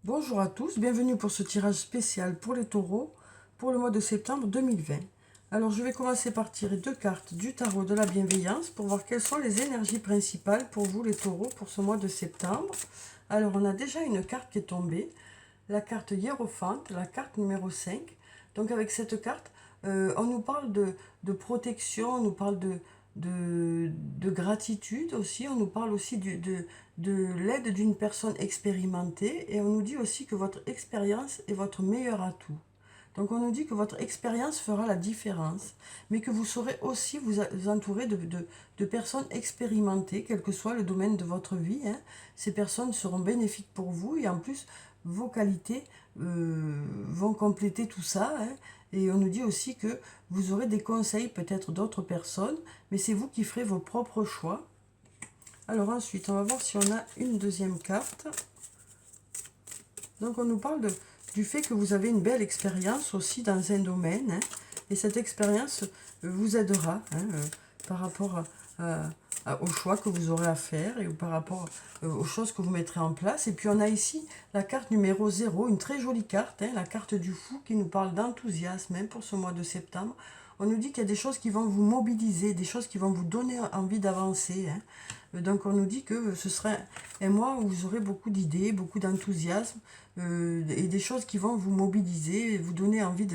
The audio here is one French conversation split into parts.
Bonjour à tous, bienvenue pour ce tirage spécial pour les taureaux pour le mois de septembre 2020. Alors je vais commencer par tirer deux cartes du tarot de la bienveillance pour voir quelles sont les énergies principales pour vous les taureaux pour ce mois de septembre. Alors on a déjà une carte qui est tombée, la carte hiérophante, la carte numéro 5. Donc avec cette carte, on nous parle de protection, on nous parle de gratitude aussi, on nous parle aussi de l'aide d'une personne expérimentée et on nous dit aussi que votre expérience est votre meilleur atout. Donc on nous dit que votre expérience fera la différence, mais que vous saurez aussi vous entourer de personnes expérimentées, quel que soit le domaine de votre vie. Ces personnes seront bénéfiques pour vous et en plus vos qualités vont compléter tout ça. Et on nous dit aussi que vous aurez des conseils peut-être d'autres personnes, mais c'est vous qui ferez vos propres choix. Alors ensuite, on va voir si on a une deuxième carte. Donc on nous parle du fait que vous avez une belle expérience aussi dans un domaine. Et cette expérience vous aidera par rapport aux choix que vous aurez à faire et par rapport aux choses que vous mettrez en place. Et puis on a ici la carte numéro 0, une très jolie carte, la carte du fou qui nous parle d'enthousiasme pour ce mois de septembre. On nous dit qu'il y a des choses qui vont vous mobiliser, des choses qui vont vous donner envie d'avancer. Donc on nous dit que ce serait un mois où vous aurez beaucoup d'idées, beaucoup d'enthousiasme et des choses qui vont vous mobiliser et vous donner envie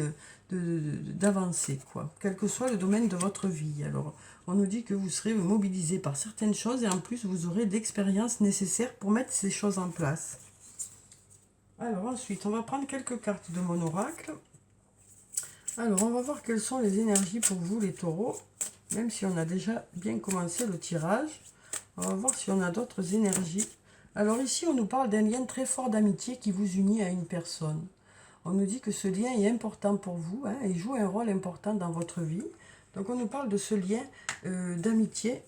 d'avancer, quoi, quel que soit le domaine de votre vie. Alors on nous dit que vous serez mobilisé par certaines choses et en plus vous aurez l'expérience nécessaire pour mettre ces choses en place. Alors ensuite, on va prendre quelques cartes de mon oracle. Alors, on va voir quelles sont les énergies pour vous, les taureaux. Même si on a déjà bien commencé le tirage, on va voir si on a d'autres énergies. Alors ici, on nous parle d'un lien très fort d'amitié qui vous unit à une personne. On nous dit que ce lien est important pour vous, et joue un rôle important dans votre vie. Donc, on nous parle de ce lien d'amitié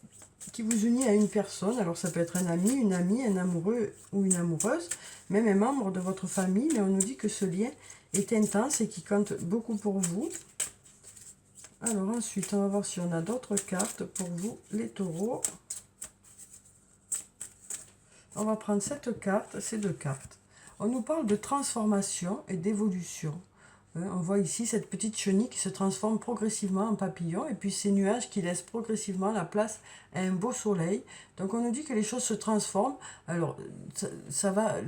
qui vous unit à une personne. Alors, ça peut être un ami, une amie, un amoureux ou une amoureuse, même un membre de votre famille. Mais on nous dit que ce lien est intense et qui compte beaucoup pour vous. Alors ensuite, on va voir si on a d'autres cartes pour vous, les taureaux. On va prendre cette carte, ces deux cartes. On nous parle de transformation et d'évolution. On voit ici cette petite chenille qui se transforme progressivement en papillon et puis ces nuages qui laissent progressivement la place à un beau soleil. Donc on nous dit que les choses se transforment. Alors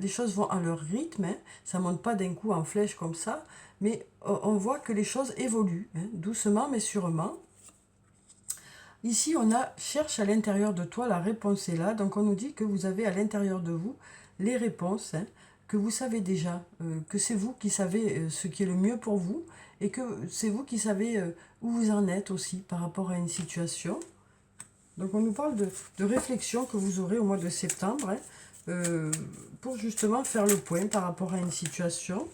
les choses vont à leur rythme, ça ne monte pas d'un coup en flèche comme ça, mais on voit que les choses évoluent, doucement mais sûrement. Ici, on a « cherche à l'intérieur de toi, la réponse est là ». Donc, on nous dit que vous avez à l'intérieur de vous les réponses, que vous savez déjà, que c'est vous qui savez ce qui est le mieux pour vous et que c'est vous qui savez où vous en êtes aussi par rapport à une situation. Donc, on nous parle de réflexion que vous aurez au mois de septembre pour justement faire le point par rapport à une situation.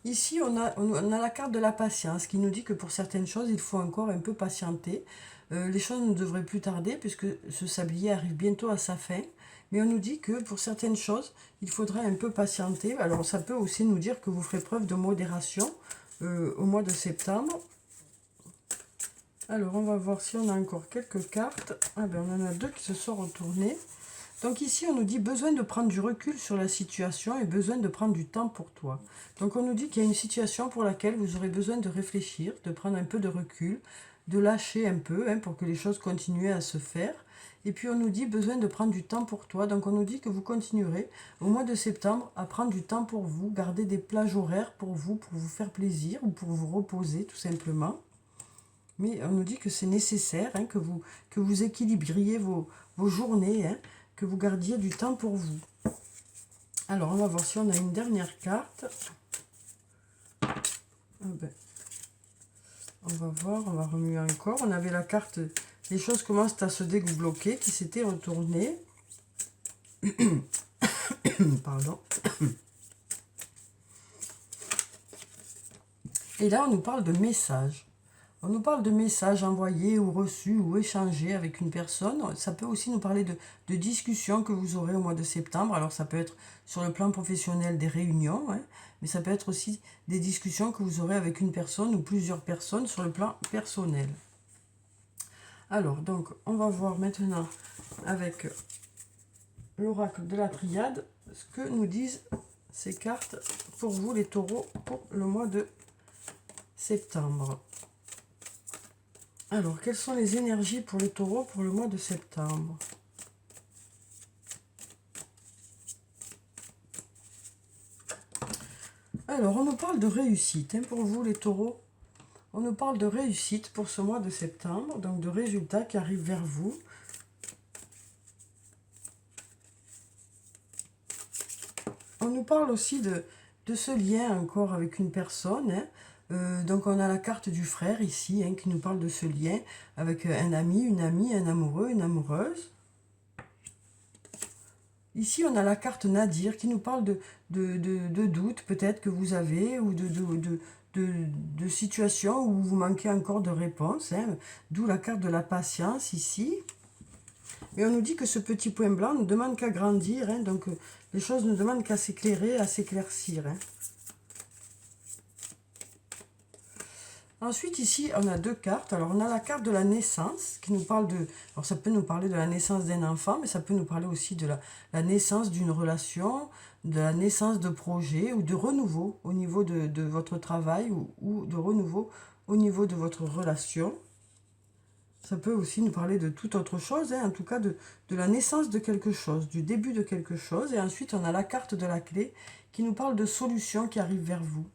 Ici, on a la carte de la patience qui nous dit que pour certaines choses, il faut encore un peu patienter. Les choses ne devraient plus tarder puisque ce sablier arrive bientôt à sa fin. Mais on nous dit que pour certaines choses, il faudra un peu patienter. Alors ça peut aussi nous dire que vous ferez preuve de modération au mois de septembre. Alors on va voir si on a encore quelques cartes. Ah ben on en a deux qui se sont retournées. Donc ici, on nous dit besoin de prendre du recul sur la situation et besoin de prendre du temps pour toi. Donc on nous dit qu'il y a une situation pour laquelle vous aurez besoin de réfléchir, de prendre un peu de recul, de lâcher un peu pour que les choses continuent à se faire. Et puis on nous dit besoin de prendre du temps pour toi. Donc on nous dit que vous continuerez au mois de septembre à prendre du temps pour vous, garder des plages horaires pour vous faire plaisir ou pour vous reposer tout simplement. Mais on nous dit que c'est nécessaire, que vous équilibriez vos journées, que vous gardiez du temps pour vous. Alors, on va voir si on a une dernière carte. Ah ben, on va voir, on va remuer encore. On avait la carte « Les choses commencent à se débloquer » qui s'était retournée. Pardon. Et là, on nous parle de messages. On nous parle de messages envoyés ou reçus ou échangés avec une personne. Ça peut aussi nous parler de discussions que vous aurez au mois de septembre. Alors ça peut être sur le plan professionnel des réunions, mais ça peut être aussi des discussions que vous aurez avec une personne ou plusieurs personnes sur le plan personnel. Alors donc on va voir maintenant avec l'oracle de la triade ce que nous disent ces cartes pour vous les taureaux pour le mois de septembre. Alors, quelles sont les énergies pour les taureaux pour le mois de septembre? Alors, on nous parle de réussite, hein, pour vous les taureaux. On nous parle de réussite pour ce mois de septembre, donc de résultats qui arrivent vers vous. On nous parle aussi de ce lien encore avec une personne, hein. Donc on a la carte du frère ici, hein, qui nous parle de ce lien avec un ami, une amie, un amoureux, une amoureuse. Ici on a la carte Nadir qui nous parle de doutes peut-être que vous avez, ou de situations où vous manquez encore de réponse, hein, d'où la carte de la patience ici. Mais on nous dit que ce petit point blanc ne demande qu'à grandir, hein, donc les choses ne demandent qu'à s'éclairer, à s'éclaircir. Hein. Ensuite, ici, on a deux cartes. Alors, on a la carte de la naissance qui nous parle de... Alors, ça peut nous parler de la naissance d'un enfant, mais ça peut nous parler aussi de la naissance d'une relation, de la naissance de projets ou de renouveau au niveau de votre travail, ou de renouveau au niveau de votre relation. Ça peut aussi nous parler de toute autre chose, hein, en tout cas de la naissance de quelque chose, du début de quelque chose. Et ensuite, on a la carte de la clé qui nous parle de solutions qui arrivent vers vous,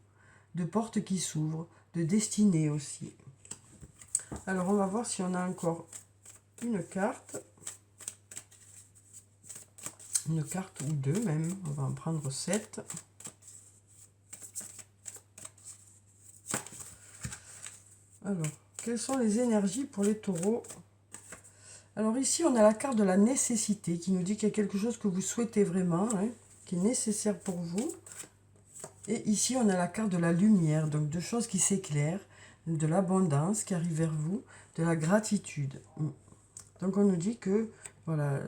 de portes qui s'ouvrent, de destinée aussi. Alors, on va voir si on a encore une carte ou deux même. On va en prendre 7. Alors, quelles sont les énergies pour les taureaux? Alors ici, on a la carte de la nécessité qui nous dit qu'il y a quelque chose que vous souhaitez vraiment, hein, qui est nécessaire pour vous. Et ici, on a la carte de la lumière, donc de choses qui s'éclairent, de l'abondance qui arrive vers vous, de la gratitude. Donc on nous dit que voilà,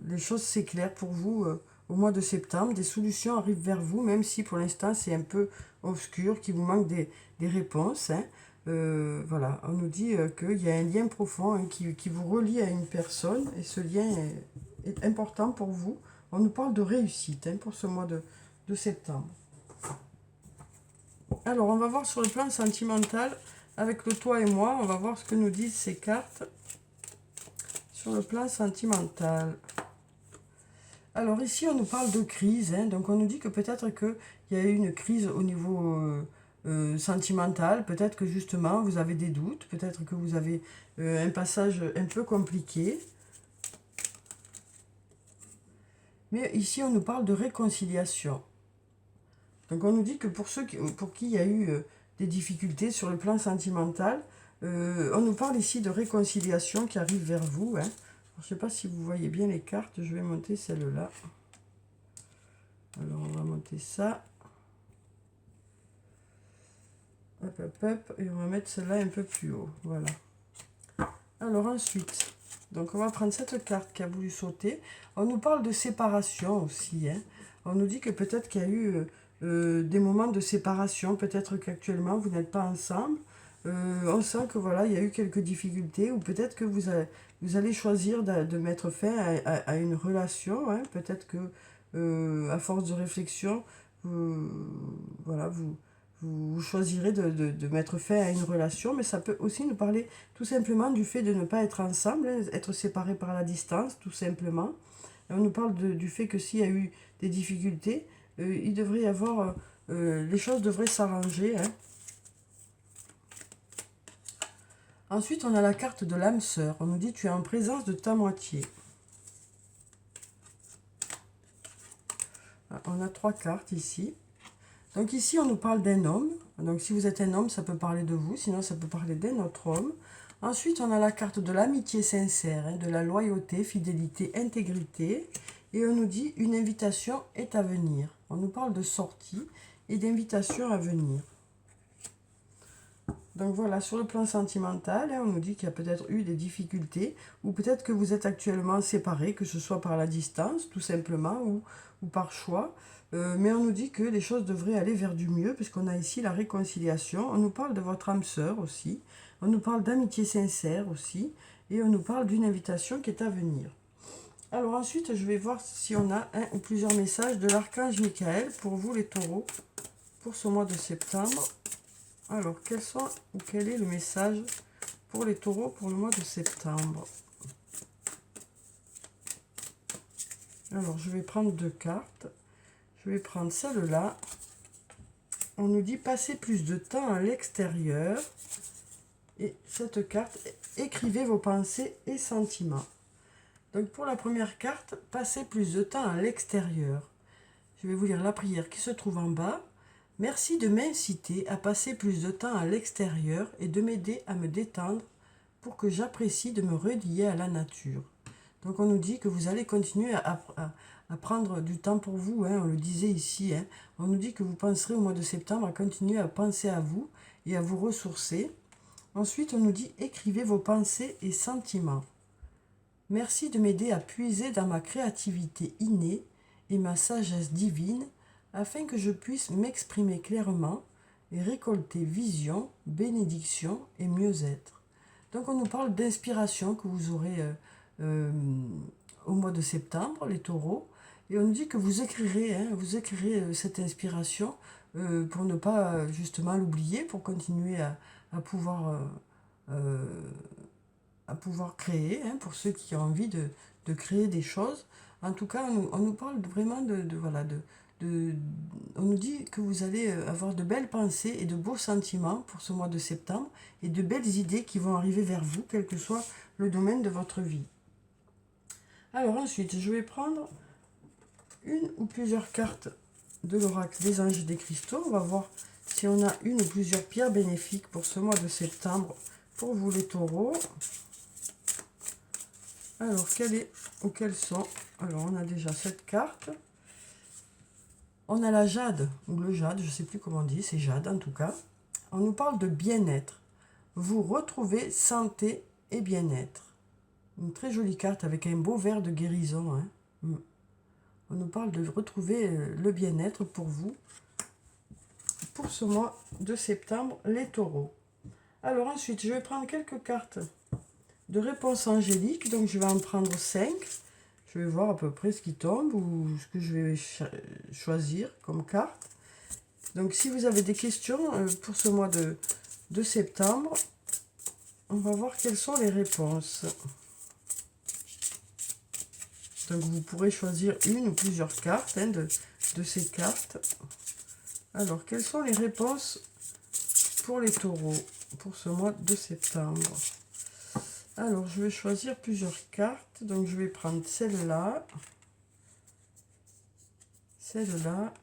les choses s'éclairent pour vous au mois de septembre, des solutions arrivent vers vous, même si pour l'instant c'est un peu obscur, qu'il vous manque des réponses. Hein. Voilà, on nous dit qu'il y a un lien profond, hein, qui vous relie à une personne, et ce lien est important pour vous. On nous parle de réussite, hein, pour ce mois de septembre. Alors, on va voir sur le plan sentimental, avec le toi et moi, on va voir ce que nous disent ces cartes sur le plan sentimental. Alors ici, on nous parle de crise, hein, donc on nous dit que peut-être qu'il y a eu une crise au niveau sentimental, peut-être que justement vous avez des doutes, peut-être que vous avez un passage un peu compliqué. Mais ici, on nous parle de réconciliation. Donc on nous dit que pour ceux pour qui il y a eu des difficultés sur le plan sentimental, on nous parle ici de réconciliation qui arrive vers vous. Hein. Je ne sais pas si vous voyez bien les cartes, je vais monter celle-là. Alors on va monter ça. Hop, hop, hop, et on va mettre celle-là un peu plus haut. Voilà. Alors ensuite, donc on va prendre cette carte qui a voulu sauter. On nous parle de séparation aussi. Hein. On nous dit que peut-être qu'il y a eu des moments de séparation, peut-être qu'actuellement vous n'êtes pas ensemble. On sent que voilà, il y a eu quelques difficultés, ou peut-être que vous allez choisir de mettre fin à une relation. Hein. Peut-être que à force de réflexion, voilà, vous choisirez de mettre fin à une relation, mais ça peut aussi nous parler tout simplement du fait de ne pas être ensemble, hein, être séparés par la distance, tout simplement. Et on nous parle du fait que s'il y a eu des difficultés, il devrait y avoir, les choses devraient s'arranger. Hein. Ensuite, on a la carte de l'âme sœur. On nous dit tu es en présence de ta moitié. On a 3 cartes ici. Donc ici, on nous parle d'un homme. Donc si vous êtes un homme, ça peut parler de vous, sinon ça peut parler d'un autre homme. Ensuite, on a la carte de l'amitié sincère, hein, de la loyauté, fidélité, intégrité. Et on nous dit une invitation est à venir. On nous parle de sortie et d'invitation à venir. Donc voilà, sur le plan sentimental, hein, on nous dit qu'il y a peut-être eu des difficultés, ou peut-être que vous êtes actuellement séparés, que ce soit par la distance, tout simplement, ou par choix. Mais on nous dit que les choses devraient aller vers du mieux, puisqu'on a ici la réconciliation. On nous parle de votre âme sœur aussi. On nous parle d'amitié sincère aussi. Et on nous parle d'une invitation qui est à venir. Alors ensuite, je vais voir si on a un ou plusieurs messages de l'archange Michael pour vous les taureaux, pour ce mois de septembre. Alors, quels sont ou quel est le message pour les taureaux pour le mois de septembre? Alors, je vais prendre 2 cartes. Je vais prendre celle-là. On nous dit passer plus de temps à l'extérieur. Et cette carte, écrivez vos pensées et sentiments. Donc, pour la première carte, passer plus de temps à l'extérieur. Je vais vous lire la prière qui se trouve en bas. Merci de m'inciter à passer plus de temps à l'extérieur et de m'aider à me détendre pour que j'apprécie de me relier à la nature. Donc on nous dit que vous allez continuer à prendre du temps pour vous, hein, on le disait ici. Hein. On nous dit que vous penserez au mois de septembre à continuer à penser à vous et à vous ressourcer. Ensuite, on nous dit écrivez vos pensées et sentiments. Merci de m'aider à puiser dans ma créativité innée et ma sagesse divine afin que je puisse m'exprimer clairement et récolter vision, bénédiction et mieux-être. Donc on nous parle d'inspiration que vous aurez au mois de septembre, les taureaux, et on nous dit que vous écrirez, hein, cette inspiration pour ne pas justement l'oublier, pour continuer à pouvoir créer, hein, pour ceux qui ont envie de créer des choses. En tout cas, on nous parle vraiment on nous dit que vous allez avoir de belles pensées et de beaux sentiments pour ce mois de septembre et de belles idées qui vont arriver vers vous, quel que soit le domaine de votre vie. Alors ensuite, je vais prendre une ou plusieurs cartes de l'oracle des anges et des cristaux. On va voir si on a une ou plusieurs pierres bénéfiques pour ce mois de septembre pour vous les taureaux. Alors, quelles sont? Alors, on a déjà cette carte. On a la jade, ou le jade, je ne sais plus comment on dit, c'est jade en tout cas. On nous parle de bien-être. Vous retrouvez santé et bien-être. Une très jolie carte avec un beau verre de guérison. Hein. On nous parle de retrouver le bien-être pour vous, pour ce mois de septembre, les taureaux. Alors ensuite, je vais prendre quelques cartes de réponse angélique. Donc je vais en prendre 5. Je vais voir à peu près ce qui tombe ou ce que je vais choisir comme carte. Donc si vous avez des questions pour ce mois de septembre, on va voir quelles sont les réponses. Donc vous pourrez choisir une ou plusieurs cartes hein, de ces cartes. Alors quelles sont les réponses pour les taureaux pour ce mois de septembre? Alors je vais choisir plusieurs cartes. Donc je vais prendre celle-là, celle-là,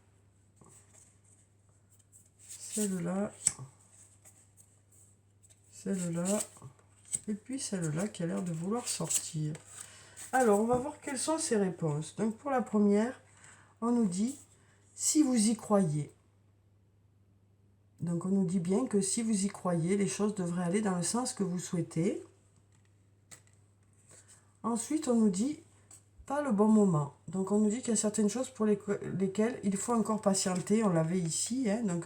celle-là, celle-là, et puis celle-là qui a l'air de vouloir sortir. Alors, on va voir quelles sont ces réponses. Donc, pour la première, on nous dit « si vous y croyez ». Donc, on nous dit bien que si vous y croyez, les choses devraient aller dans le sens que vous souhaitez. Ensuite, on nous dit « pas le bon moment ». Donc, on nous dit qu'il y a certaines choses pour lesquelles il faut encore patienter. On l'avait ici, hein, donc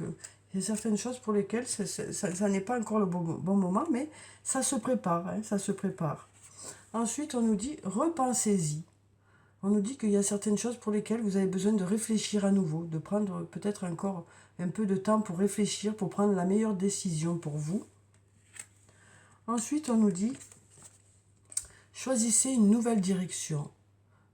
il y a certaines choses pour lesquelles ça n'est pas encore le bon moment, mais ça se prépare, hein, ça se prépare. Ensuite, on nous dit « repensez-y ». On nous dit qu'il y a certaines choses pour lesquelles vous avez besoin de réfléchir à nouveau, de prendre peut-être encore un peu de temps pour réfléchir, pour prendre la meilleure décision pour vous. Ensuite, on nous dit « choisissez une nouvelle direction ».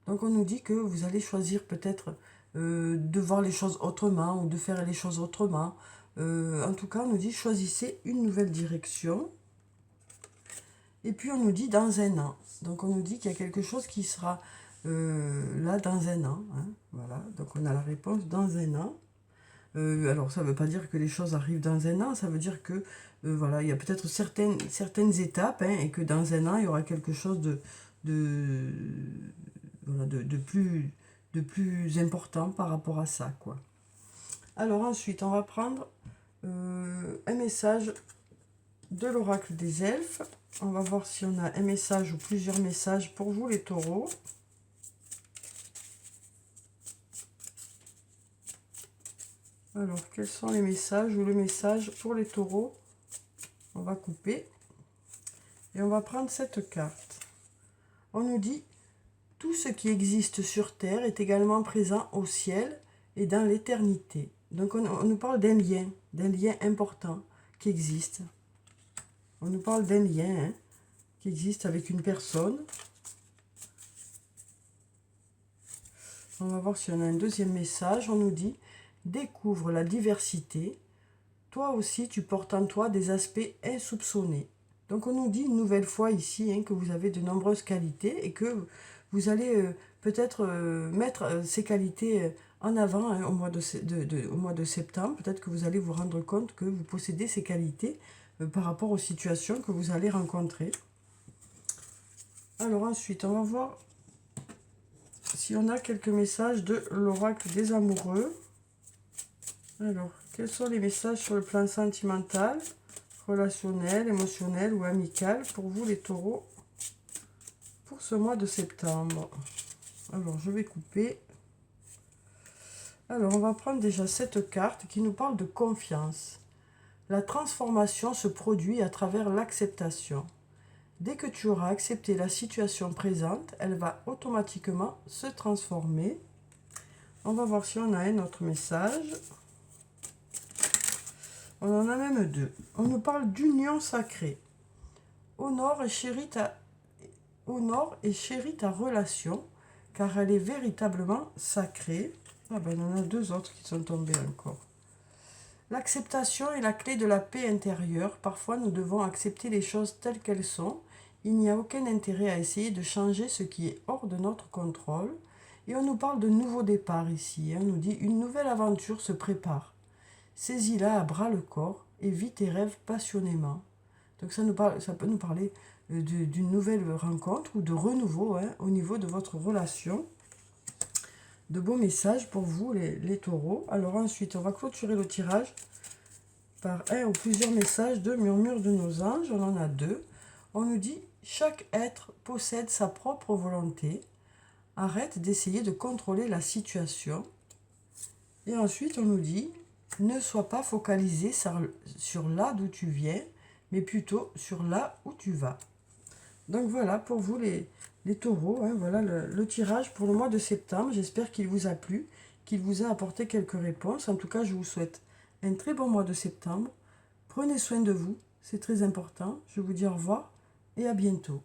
Donc, on nous dit que vous allez choisir peut-être de voir les choses autrement ou de faire les choses autrement. En tout cas, on nous dit « choisissez une nouvelle direction ». Et puis, on nous dit « dans un an ». Donc, on nous dit qu'il y a quelque chose qui sera là dans un an. Hein, voilà, donc on a la réponse « dans un an ». Alors, ça ne veut pas dire que les choses arrivent dans un an, ça veut dire que, voilà, il y a peut-être certaines étapes, hein, et que dans un an, il y aura quelque chose voilà, de plus important par rapport à ça, quoi. Alors, ensuite, on va prendre un message de l'oracle des elfes. On va voir si on a un message ou plusieurs messages pour vous, les taureaux. Alors, quels sont les messages ou le message pour les taureaux? On va couper. Et on va prendre cette carte. On nous dit Tout ce qui existe sur terre est également présent au ciel et dans l'éternité. Donc on nous parle d'un lien important qui existe. On nous parle d'un lien qui existe avec une personne. On va voir si on a un deuxième message. On nous dit « Découvre la diversité. Toi aussi, tu portes en toi des aspects insoupçonnés. » Donc on nous dit une nouvelle fois ici que vous avez de nombreuses qualités et que vous allez peut-être mettre ces qualités en avant au mois de septembre. Peut-être que vous allez vous rendre compte que vous possédez ces qualités par rapport aux situations que vous allez rencontrer. Alors ensuite, on va voir si on a quelques messages de l'oracle des amoureux. Alors, quels sont les messages sur le plan sentimental, relationnel, émotionnel ou amical pour vous les taureaux pour ce mois de septembre? Alors, je vais couper. Alors, on va prendre déjà cette carte qui nous parle de confiance. La transformation se produit à travers l'acceptation. Dès que tu auras accepté la situation présente, elle va automatiquement se transformer. On va voir si on a un autre message. On en a même deux. On nous parle d'union sacrée. Honore et chéris ta relation, car elle est véritablement sacrée. Ah ben, on en a deux autres qui sont tombés encore. L'acceptation est la clé de la paix intérieure. Parfois, nous devons accepter les choses telles qu'elles sont. Il n'y a aucun intérêt à essayer de changer ce qui est hors de notre contrôle. Et on nous parle de nouveau départ ici. On nous dit une nouvelle aventure se prépare. Saisis-la à bras le corps et vis tes rêves passionnément. Donc ça peut nous parler d'une nouvelle rencontre ou de renouveau au niveau de votre relation. De beaux messages pour vous les taureaux. Alors ensuite, on va clôturer le tirage par un ou plusieurs messages de murmure de nos anges. On en a deux. On nous dit « Chaque être possède sa propre volonté. Arrête d'essayer de contrôler la situation. » Et ensuite, on nous dit « Ne sois pas focalisé sur là d'où tu viens, mais plutôt sur là où tu vas. » Donc voilà pour vous les taureaux. Voilà le tirage pour le mois de septembre. J'espère qu'il vous a plu, qu'il vous a apporté quelques réponses. En tout cas, je vous souhaite un très bon mois de septembre. Prenez soin de vous, c'est très important. Je vous dis au revoir et à bientôt.